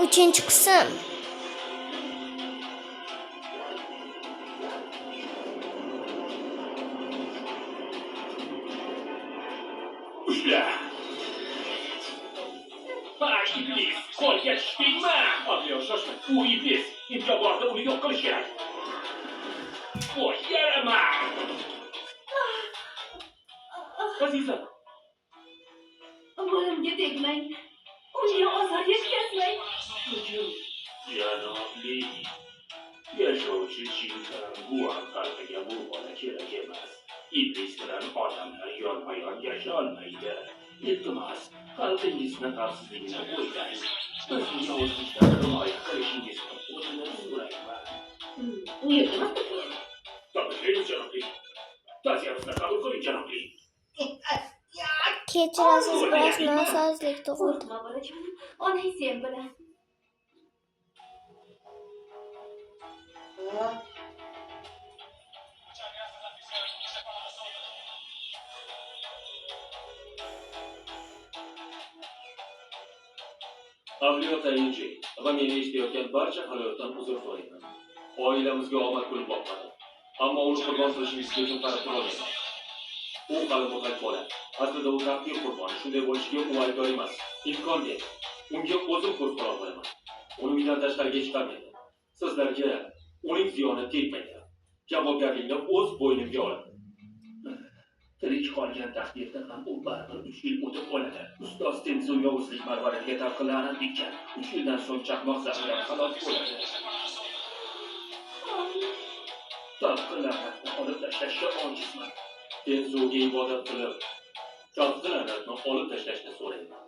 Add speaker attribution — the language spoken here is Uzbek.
Speaker 1: 3 qism.
Speaker 2: Ushla. Ha, iblis, qo'lga tushdingmi? Avliyo shoshma, u iblis. Imkon borida uni yo'q qilish kerak. Voy, yarama. Azizam,
Speaker 3: Bolamga tegmang. Unga ozor yetkazmang.
Speaker 2: janobli, yashovchi chindan guam qalbiga bu bola kerak emas. Iblis bilan odamlar yonma-yon yasholmaydi. Iltimos, qalbingizni xavfsizligini o'ylang. Bizni yovuzlikdan himoya qilishingizni o'zini so'rayman.
Speaker 3: Uyatmas.
Speaker 2: Tabriklaymiz, janobli. Ta'ziyamizni qabul qiling, janobli.
Speaker 1: Kechirasiz, biroz nosozlik tug'ildi.
Speaker 3: Qo'rqma bolajonim. Onang sen bilan.
Speaker 2: Avliyo tayinchi va meni eshitayotgan barcha hayotdan uzr so'rayman. Oilamizga omad kulib boqmadi. Ammo uni qurbon qilishingizga uchun qarab turolmayman. U hali muhayt bola. Aslida u taqdir qurboni. Shunday bo'lishiga u aybdor emas. Imkon ber. Unga o'zim ko'z qila olaman. Uni uydan tashqariga chiqarmaydi. Sizlarga uning ziyoni tegmaydi. Javobgarlikni o'z bo'ynimga olaman. Tirik qolgan taqdirda ham u baribir 3 yil o'tib oladi. Ustoz Tenzu yovuzlik marvaratiga tavqillanib bitgan. 3 yildan so'ng chaqmoq zahridan halok bo'ladi. Tavqillanatni olib tashlashga ojizman. Tenzuga ibodat qilib, tavqillanatni olib tashlashni so'rayman.